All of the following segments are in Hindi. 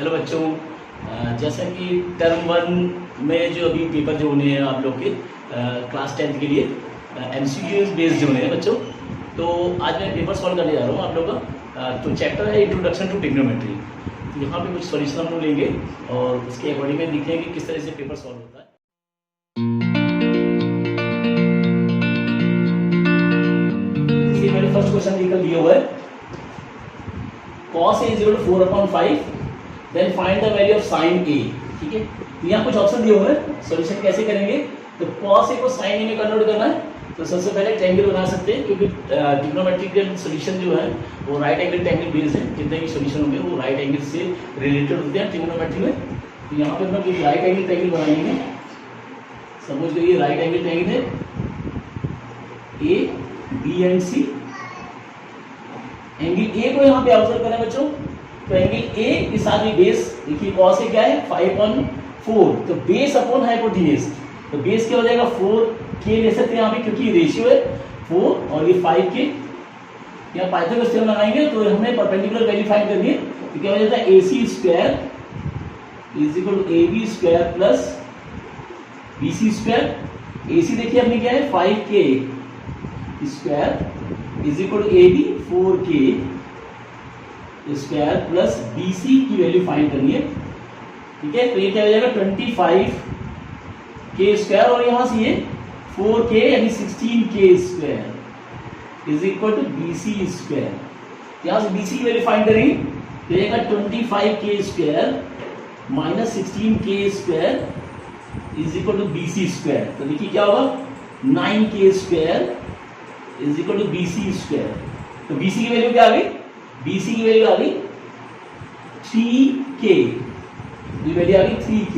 हेलो बच्चों, जैसा कि टर्म वन में जो अभी पेपर जो होने हैं आप लोग के क्लास 10th के लिए एमसीक्यूज बेस्ड होने हैं बच्चों। तो आज मैं पेपर सॉल्व करने जा रहा हूँ आप लोग का। तो चैप्टर है इंट्रोडक्शन टू ट्रिग्नोमेट्री। तो यहाँ पे कुछ सॉल्यूशन हम लोग लेंगे और उसके अकॉर्डिंग में देखेंगे कि किस तरह से पेपर सॉल्व होता है। जैसे मैंने फर्स्ट क्वेश्चन लेकर दिया हुआ है, cos A = 4/5, then find the value of sin A। ठीक है, तो यहाँ कुछ ऑप्शन दिए हुए हैं, सॉल्यूशन कैसे करेंगे। तो cos A को sin A में कन्वर्ट करना है, तो सबसे पहले ट्रायंगल बना सकते हैं, क्योंकि ट्रिग्नोमेट्रिकल सॉल्यूशन जो है वो राइट एंगल ट्रायंगल बेस्ड है। जितने भी सॉल्यूशन होंगे वो राइट एंगल से रिलेटेड होते हैं ट्रिग्नोमेट्री में। तो यहाँ पे हम लोग एक राइट एंगल ट्रायंगल बनाएंगे। सपोज करिए राइट एंगल ट्रायंगल है A, B and C। Angle A को यहाँ पे ऑब्जर्व करें बच्चों, तो एंगल A के साथ भी बेस देखिए cos A क्या है 5/4, तो बेस अपॉन हाइपोटेन्यूज। तो बेस क्या हो जाएगा 4k ले सकते हैं यहाँ पे, क्योंकि रेशियो है 4 और ये 5k। यहाँ पाइथागोरस थ्योरम लगाएंगे तो हमें परपेंडिकुलर वैल्यू फाइंड करनी है। तो क्या हो जाता है AC² = AB² plus BC²। AC देखिए अपने क्या है 5k square AB 4k square plus BC की वैल्यू फाइंड करनी है। ठीक है, तो ये क्या हो जाएगा 25k स्क्वायर और यहाँ से ये 4k यानी 16k स्क्वायर = BC²। यहाँ से BC की वैल्यू फाइंड करेंगे तो ये 25k square minus 16k square = BC²। तो देखिए क्या होगा 9k स्क्वायर = BC²। तो BC की वैल्यू क्या आ गई, BC की वैल्यू आ गई 3k, ये वैल्यू आ गई 3k,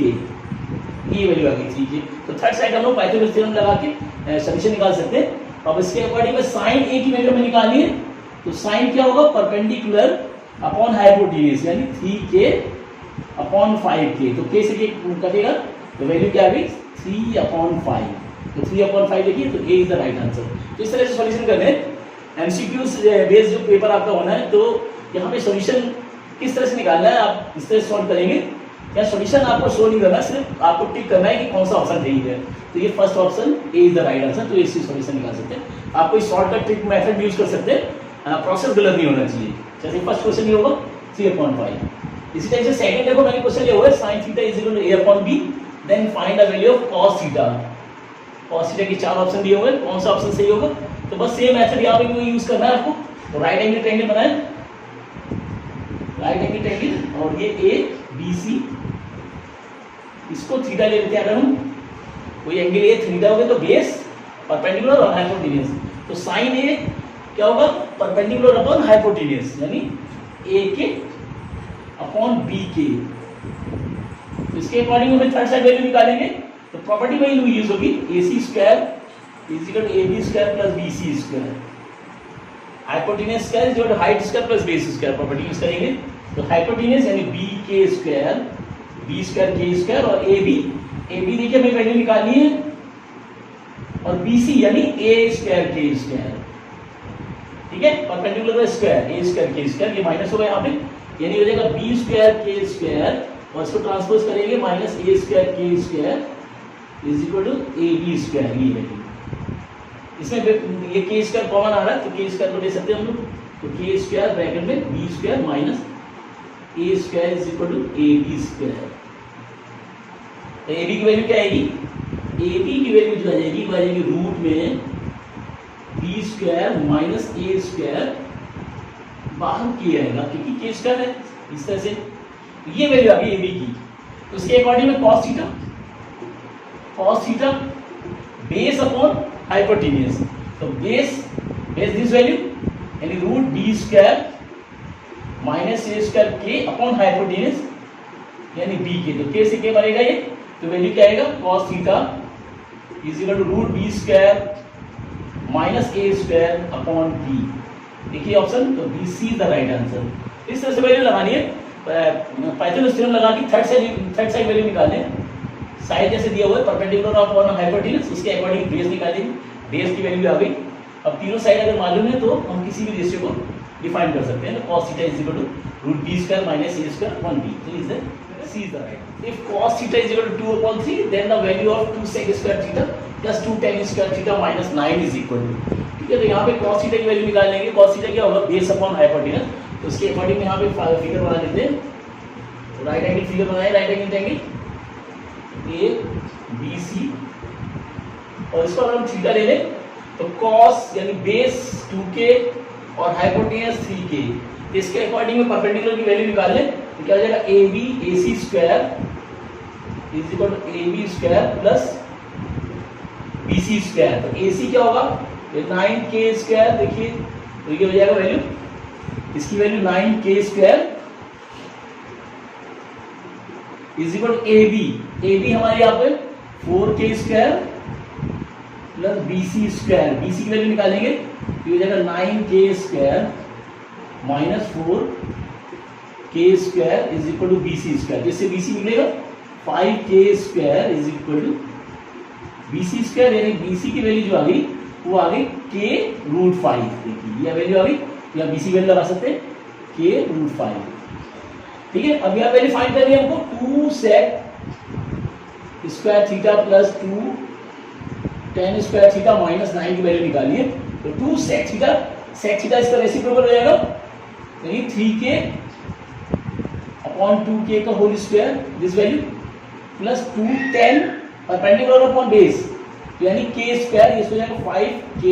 ये वैल्यू आ गई 3k। तो थर्ड साइड हम लोग पाइथागोरस थ्योरम लगा के सॉल्यूशन निकाल सकते हैं। अब इसके अकॉर्डिंग में sin A की वैल्यू हमें निकालनी है। तो sin क्या होगा परपेंडिकुलर अपॉन हाइपोटेन्यूज, यानी 3k/5k। तो k से k कटेगा तो वैल्यू क्या आ गई 3/5। तो 3/5 देखिए, तो A is the right answer. तो इस तरह से सॉल्यूशन करने हैं। एमसीक्यूज बेस्ड जो पेपर आपका होना है, तो यहाँ पे सॉल्यूशन किस तरह से निकालना है आप इस तरह से सॉल्व करेंगे। या सॉल्यूशन आपको शो नहीं करना, सिर्फ आपको टिक करना है कि कौन सा ऑप्शन सही है। तो ये first option A is the right answer. तो इससे सॉल्यूशन निकाल सकते हैं। आप कोई शॉर्टकट ट्रिक मेथड यूज कर सकते हैं, प्रोसेस गलत नहीं होना चाहिए। जैसे फर्स्ट क्वेश्चन ये होगा 3/5। इसी टाइप से सेकंड देखो मैंने क्वेश्चन लिया हुआ है sin θ = A/B, then find the value of cos θ। cos θ के 4 ऑप्शन दिए हुए हैं, कौन सा ऑप्शन सही होगा। तो बस सेम मेथड यहाँ पे भी यूज करना है आपको। तो राइट एंगल ट्रायंगल बनाए, राइट एंगल ट्रायंगल और ये ABC, इसको थीटा ले लेते हैं। अगर हम कोई एंगल A थीटा हो गया तो बेस परपेंडिकुलर और हाइपोटेन्यूज। तो sin A क्या होगा परपेंडिकुलर अपॉन हाइपोटेन्यूज, यानी AK/BK। तो इसके अकॉर्डिंग हमें थर्ड साइड वैल्यू निकालेंगे। तो प्रॉपर्टी वैल्यू यूज होगी AC² = AB² plus BC²। Hypotenuse square = height square plus base square property use करेंगे। तो हाइपोटेन्यूज यानी BK², B²K² और AB देखिए हमें वैल्यू निकालनी है, और BC यानी A²K²। ठीक है, परपेंडिकुलर स्क्वायर A²K², ये माइनस होगा यहाँ पे, यानी हो जाएगा B²K² और इसको ट्रांसपोज करेंगे माइनस A²K² = AB²। ये वैल्यू इसमें ये k² कॉमन आ रहा है, तो k² को ले सकते हैं हम लोग। तो k² ब्रैकेट में B² माइनस A² = AB²। तो AB की वैल्यू क्या आएगी, AB की वैल्यू जो आ जाएगी वो आ जाएगी रूट में B² माइनस A², बाहर k आएगा क्योंकि k² है। इस तरह से ये वैल्यू आ गई AB की। तो उसके अकॉर्डिंग में cos θ बेस अपॉन हाइपोटेन्यूज। तो बेस दिस वैल्यू यानी root B² minus A²K upon hypotenuse यानी BK। तो K से K बनेगा ये, तो वैल्यू क्या आएगा cos θ = root B² minus A² upon B। देखिए ऑप्शन, तो BC is the right answer. इस तरह से वैल्यू लगानी है, पाइथागोरस थ्योरम लगा के थर्ड साइड वैल्यू निकालें। साइड जैसे दिया हुआ है परपेंडिकुलर अपॉन हाइपोटेन्यूज, उसके अकॉर्डिंग बेस निकालेंगे। बेस की वैल्यू आ गई। अब तीनों साइड अगर मालूम है तो हम किसी भी रेशियो को डिफाइन कर सकते हैं ना, cos theta is equal to root B square minus A square 1b, तो is the C is the right. If cos theta is equal to 2/3 then the value of 2 sec square theta plus 2 tan square theta minus 9 is equal to, ठीक है। तो यहाँ पे cos थीटा की वैल्यू निकाल लेंगे। cos थीटा क्या होगा, बेस अपॉन हाइपोटेनस, तो उसके अकॉर्डिंग में यहाँ पे फिगर बना लेते हैं। तो राइट एंगल फिगर बनाए, right angle angle A B C, और इसको अगर हम थीटा ले लें तो cos यानी बेस 2k और हाइपोटेनस 3k, इसके अकॉर्डिंग में परपेंडिकुलर की वैल्यू निकाल लें तो क्या हो जाएगा, A B A C square is equal to A B square plus B C square. तो ए सी क्या होगा, 9k स्क्वायर, देखिए तो ये हो जाएगा वैल्यू, इसकी value 9k square is equal to A B हमारे यहाँ पे 4k square plus B C square, B C की वैल्यू निकालेंगे तो ये हो जाएगा 9k square minus 4k square is equal to B C square, जिससे बी सी निकलेगा 5k square is equal to B C square, यानी बी सी की वैल्यू जो आ गई वो आ गई k रूट 5, देखिए यह वैल्यू आ गई, या बी सी वैल्यू लगा सकते हैं k रूट 5, ठीक है। अब यहाँ वैल्यू फाइंड करनी है हमको, 2 sec square theta plus 2 tan square theta minus 9 की वैल्यू निकाली है। तो 2 sec थीटा इसका रेसिप्रोकल हो जाएगा, यानी 3k अपॉन 2k का whole square this value plus 2 tan perpendicular upon base, यानी k स्क्वायर, ये हो जाएगा 5k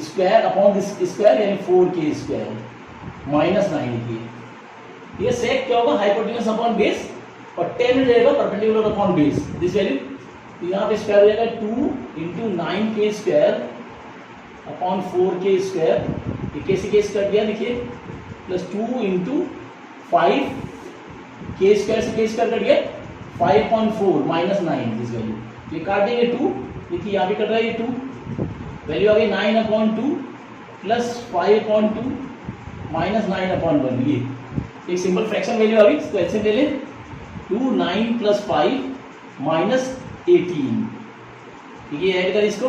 square upon this square यानी 4k स्क्वायर माइनस 9k। ये sec क्या होगा, हाइपोटेनस अपॉन बेस, और tan हो जाएगा perpendicular upon base this value, तो यहाँ पे स्क्वायर हो जाएगा 2 into 9k square upon 4k square, ये कैसे केस कर दिया देखिए, प्लस 2 इंटू 5k स्क्वायर से k स्क्वायर कर दिया 5.4 माइनस 9 दिस वैल्यू, ये काट देंगे 2, देखिए यहाँ पे कट रहा है ये 2, वैल्यू आ गई 9/2 प्लस 5/2 माइनस 9/1, ये एक सिंपल फ्रैक्शन वैल्यू आ गई, इसको ऐसे ले लें 2 9 प्लस 5 माइनस 18, ठीक है। ऐड कर इसको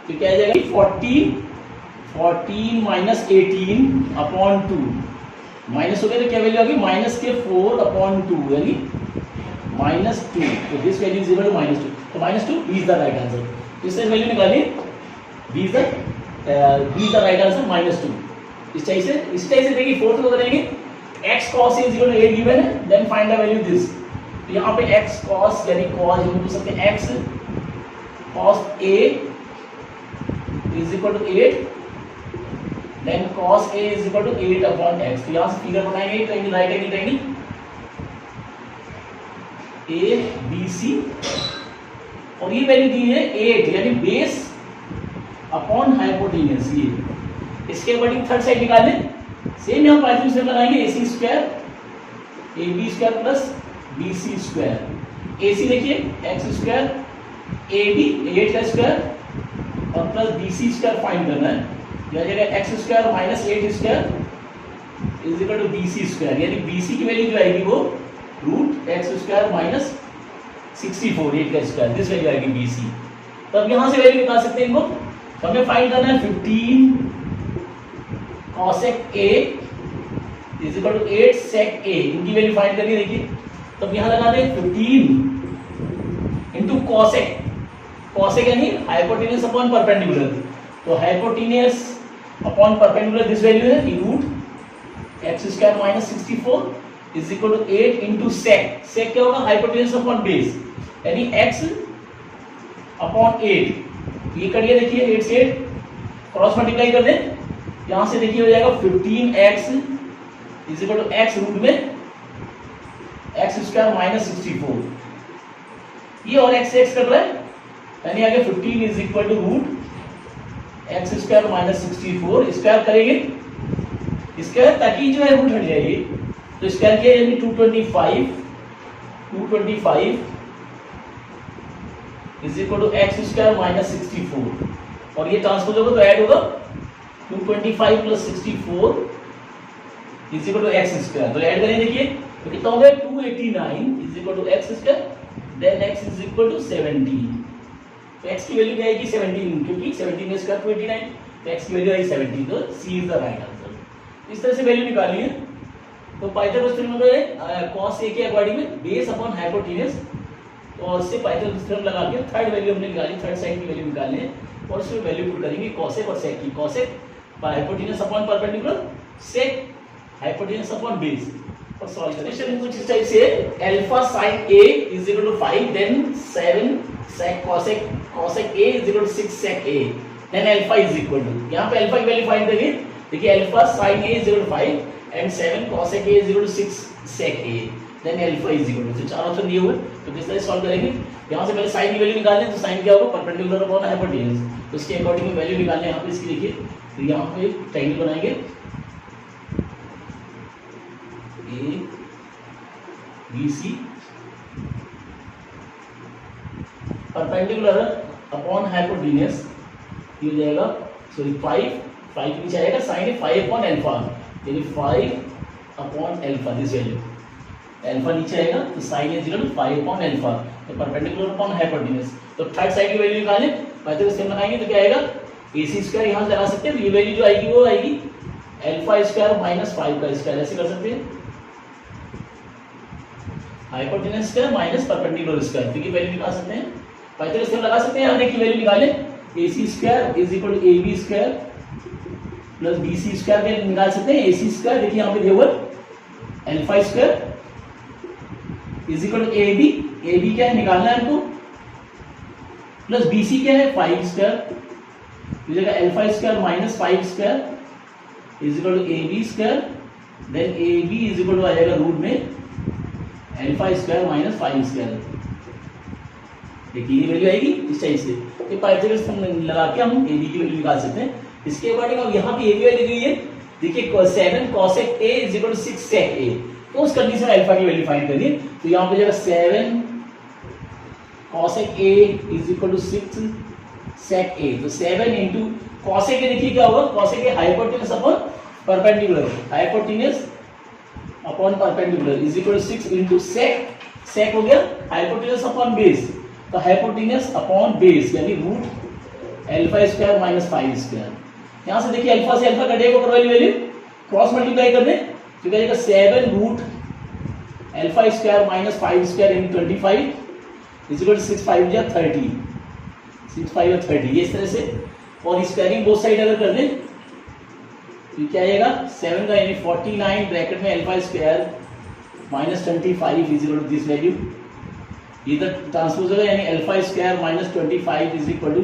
तो क्या आ जाएगा 14 माइनस 18 अपॉन 2, माइनस हो गया तो क्या वैल्यू आ गई, माइनस के 4/2 यानी -2, तो this value is equal to -2, तो -2 इज द राइट आंसर। इससे वैल्यू निकालिए, B is the right answer -2। इस टाइप से देखिए फोर्थ को करेंगे, x cos a is equal to a given है, then find the value this, तो यहाँ पे x cos यानी cos हम पूछ सकते हैं x cos a is equal to 8, then cos a is equal to 8/x, तो यहाँ से फिगर बनाएंगे तो right angle triangle A B C, और ये वैल्यू दी है 8 यानी बेस अपॉन हाइपोटेनस, ये इसके अकॉर्डिंग थर्ड साइड निकाल लें, सेम यहाँ पाइथन से बनाएंगे A C square A B square plus B C square, A C देखिए एक्स स्क्वायर ए बी 8 का स्क्वायर और plus B C square find करना है, यह जगह X square minus 8 square is equal to B C square, यानी बी सी की वैल्यू जो आएगी वो रूट एक्स स्क्वायर माइनस 64 8 का स्क्वायर, दिस वैल्यू आएगी बी सी। तो अब यहाँ से वैल्यू निकाल सकते हैं इनको, तो हमें फाइंड करना है 15 cosec a is equal to 8 sec a, इनकी वैल्यू फाइंड करनी है। देखिए तो अब यहाँ लगा दें 15 इंटू cosec यानी हाइपोटेनस अपॉन परपेंडिकुलर, तो hypotenuse upon perpendicular this value है root x square minus 64 is equal to 8 into sec क्या होगा, हाइपोटेनस अपॉन बेस यानी x अपॉन 8, ये करिए देखिए 8 से 8 क्रॉस मल्टीप्लाई कर दें, यहां से देखिए हो जाएगा 15x is equal to x root में एक्स स्क्वायर माइनस 64, ये और x से x कट रहा है यानी आगे 15 is equal to root x square minus 64, square करेंगे स्क्वायर ताकि जो है रूट हट जाएगी, तो स्क्वायर किया यानी 225 is equal to x square minus 64, और ये ट्रांसपोज होगा तो ऐड होगा 225 प्लस 64 is equal to x square, तो ऐड करें देखिए तो कितना हो गया 289 is equal to x square, then x is equal to 17, तो एक्स की वैल्यू क्या आएगी 17, क्योंकि 17 स्क्वायर 289, तो एक्स की वैल्यू आई 17, तो सी इज द राइट आंसर। इस तरह से वैल्यू निकालनी है। तो पाइथागोरस थ्योरम में cos a के अकॉर्डिंग में बेस अपॉन हाइपोटेन्यूज, तो उससे पाइथागोरस थ्योरम लगा के थर्ड वैल्यू हमने निकाली, थर्ड साइड की वैल्यू निकालनी है और उसमें वैल्यू पुट करेंगे cosec और sec की। cosec hypotenuse upon perpendicular, sec hypotenuse upon base. और सॉल्व करें कुछ इस टाइप से, alpha sin a is equal to 5 then 7 sec cosec a is equal to 6 sec a then alpha is equal to, यहां पे अल्फा की वैल्यू फाइंड करेंगे। देखिए alpha sin a is equal to 5 and 7 cosec a is equal to 6 sec a then alpha is equal to, तो चार ऑप्शन दिए हुए। तो किस तरह सॉल्व करेंगे, यहां से पहले sin की वैल्यू निकालनी है, तो sin क्या होगा परपेंडिकुलर अपॉन हाइपोटेन्यूज, तो इसके अकॉर्डिंग में वैल्यू निकालनी है। यहां पे इसकी देखिए, तो यहां पे ट्रायंगल बनाएंगे A B C perpendicular upon hypotenuse, ये हो जाएगा सॉरी 5 के नीचे आएगा sin 5 अपॉन अल्फा, यानी 5 upon alpha, this value alpha नीचे आएगा तो sin is equal to 5 upon alpha, तो परपेंडिकुलर अपॉन हाइपोटेन्यूज। तो थर्ड साइड की वैल्यू निकालें, पाइथागोरस थ्योरम लगाएंगे तो क्या आएगा, ac स्क्वायर यहां से लगा सकते हैं, तो ये वैल्यू जो आएगी वो आएगी अल्फा स्क्वायर माइनस 5 का स्क्वायर, ऐसे कर सकते हैं hypotenuse square minus perpendicular square, तो ये वैल्यू निकाल सकते हैं, पाइथागोरस थ्योरम लगा सकते हैं। यहां देखिए वैल्यू निकालें, ac square is equal to ab square plus bc square के निकाल सकते हैं। ac स्क्वायर देखिए यहां पे दिया हुआ alpha square is equal to ab क्या है निकालना है हमको, प्लस bc क्या है 5 स्क्वायर, हो जाएगा alpha square minus 5 square is equal to ab square, then ab is equal to आ जाएगा रूट में अल्फा स्क्वायर माइनस 5 स्क्वायर। देखिए ये वैल्यू आएगी इस टाइप से, तो पाइथागोरस थ्योरम लगा के हम ab की वैल्यू निकाल सकते हैं। इसके अकॉर्डिंग अब यहाँ पे ab वैल्यू दी है, देखिए 7 cosec a is equal to 6 sec a, तो उस कंडीशन में अल्फा की वैल्यू फाइंड करिए। तो यहाँ पे जाएगा 7 cosec a is equal to 6 sec a, तो 7 इंटू cosec a, देखिए क्या होगा cosec a hypotenuse upon perpendicular, hypotenuse upon perpendicular is equal to 6 into sec हो गया हाइपोटेन्यूज अपॉन बेस, तो हाइपोटेन्यूज अपॉन बेस यानी root alpha square minus 5 square. यहां से देखिए अल्फा से अल्फा कटेगा, ऊपर वाली वैल्यू क्रॉस मल्टीप्लाई कर दें तो क्या जाएगा 7 root alpha square minus 5 square in 25 is equal to 6 5 जा 30, 6 5 और 30 ये इस तरह से। और स्क्वायरिंग बोथ साइड अगर कर दें तो क्या आएगा 7 का यानी 49 ब्रैकेट में alpha square minus 25 is equal to this value, इधर ट्रांसपोज होगा यानी alpha square minus 25 is equal to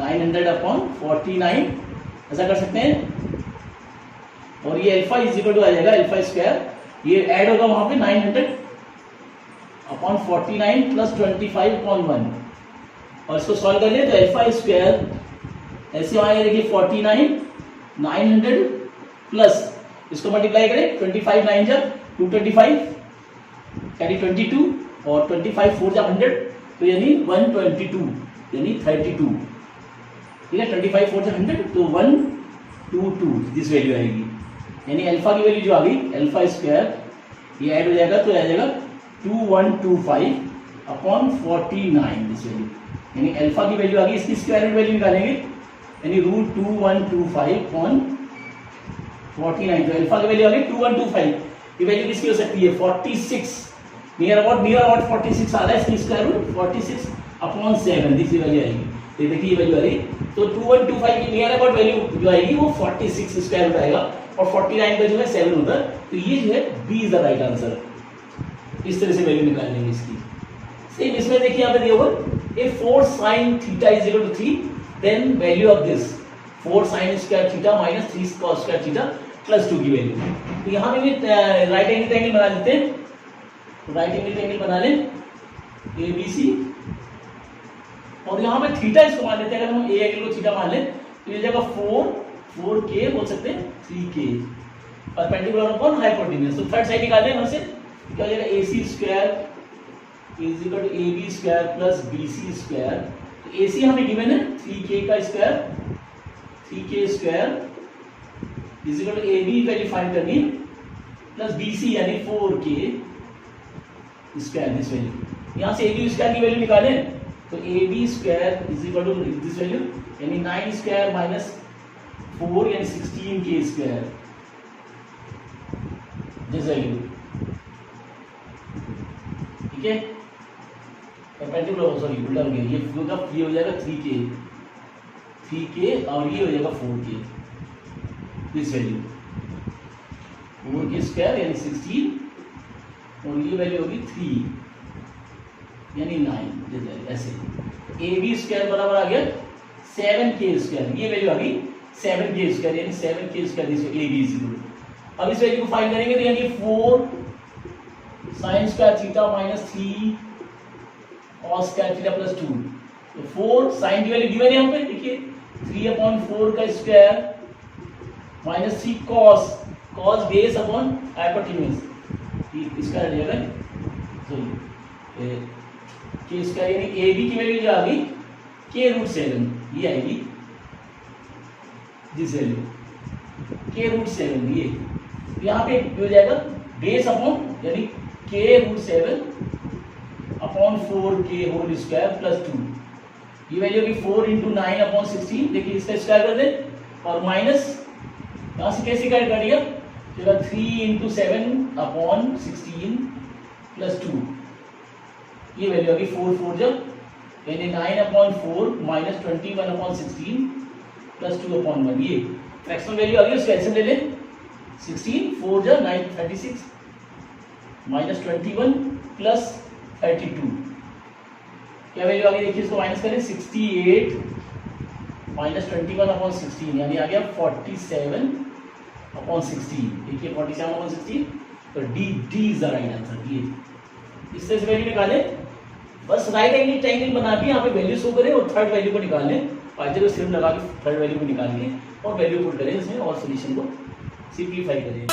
900 upon 49, ऐसा कर सकते हैं। और ये अल्फा इज इक्वल टू आ जाएगा अल्फा स्क्वायर, ये ऐड होगा वहां पे 900 अपॉन 49 प्लस 25 अपॉन 1, और इसको सॉल्व कर ले तो अल्फा स्क्वायर ऐसे आएगा देखिए 49 900 प्लस इसको मल्टीप्लाई करें 25 9 जा 225 यानी 22 और 25 4 जा 100, तो यानी 122 यानी 32, ठीक है 25 4 जा 100 तो 122 दिस वैल्यू आएगी, यानी अल्फा की वैल्यू जो आ गई अल्फा स्क्वायर ये ऐड हो जाएगा तो आ जाएगा 2125 अपॉन 49 दिस वैल्यू, यानी अल्फा की वैल्यू आ गई, इसकी स्क्वायर रूट वैल्यू निकालेंगे यानी रूट 2125 अपॉन 49, तो अल्फा की वैल्यू आ गई 2125, ये वैल्यू किसकी हो सकती है 46 नियर अबाउट 46 आ रहा है, इसकी square root 46 upon 7 this value आएगी, तो देखिए ये वैल्यू आ रही, तो 2125 की नियर अबाउट वैल्यू जो आएगी वो 46 स्क्वायर रूट आएगा और 49 का जो है 7 होता है, तो ये जो है B is the right answer. इस तरह से वैल्यू निकाल लेंगे इसकी। सेम इसमें देखिए यहाँ पे दिया हुआ if 4 sin theta is equal to 3 then value of this 4 sin square theta minus 3 cos square theta plus 2 की वैल्यू, तो यहाँ पे भी राइट एंगल ट्रायंगल बना लेते हैं, तो राइट एंगल ट्रायंगल बना लें ABC और यहाँ पे थीटा इसको मान लेते हैं, अगर हम ए एंगल को थीटा मान लें तो ये जगह 4k बोल सकते हैं 3k परपेंडिकुलर अपॉन हाइपोटेन्यूज, तो थर्ड साइड निकाल लें वहां से क्या हो जाएगा AC square is equal to AB square plus BC square, तो AC हमें गिवन है 3k का square 3k square is equal to AB value find करनी है प्लस BC यानी 4k स्क्वायर दिस वैल्यू, यहां से AB स्क्वायर की वैल्यू निकालें तो AB square is equal to this value यानी 9 स्क्वायर माइनस 4 यानी 16k स्क्वायर दिस वैल्यू, ठीक है, परपेंडिकुलर, सॉरी उल्टा हो गया, ये हो जाएगा 3k और ये हो जाएगा 4k, this value 4k square यानी 16 और ये वैल्यू होगी 3 यानी 9, ऐसे ए बी स्क्वायर बराबर आ गया 7k स्क्वायर, ये वैल्यू आ गई 7k स्क्वायर यानी 7k square is A B equal. अब इस वैल्यू को फाइंड करेंगे तो यानी 4 sin square theta minus 3 cos square theta plus 2, तो 4 sin की वैल्यू गिवन है यहाँ पे, देखिए 3/4 का square minus 3 cos base upon hypotenuse, इसका आ जाएगा सॉरी के स्क्वायर यानी ए बी की वैल्यू जो आ गई k√7, ये आएगी दिस वैल्यू k√7, ये यहाँ पे हो जाएगा बेस अपॉन यानी k√7 upon 4k whole square plus 2, ये वैल्यू होगी 4 × 9/16, देखिए इसका स्क्वायर कर दें और माइनस यहाँ से कैसे कैट करिएगा, चलो 3 × 7/16 प्लस 2, ये वैल्यू होगी 4 जब यानी 9/4 माइनस 21/16 प्लस 2/1, ये फ्रैक्शनल वैल्यू आ गई, उसका एलसीएम ले लें 16 4 जा 9 36 माइनस 21 प्लस 32, क्या वैल्यू आ गई देखिए, इसको माइनस करें 68 माइनस 21/16 यानी आ गया 47/16, देखिए 47/16, तो D is the right answer. ये इस तरह से वैल्यू निकालें, बस राइट एंगल ट्रायंगल बना के यहाँ पे वैल्यू शो करें और थर्ड वैल्यू को निकाल लें, पाइथागोरस थ्योरम लगा के थर्ड वैल्यू को निकाल के और वैल्यू पुट करें इसमें और सॉल्यूशन को सिंप्लीफाई करें।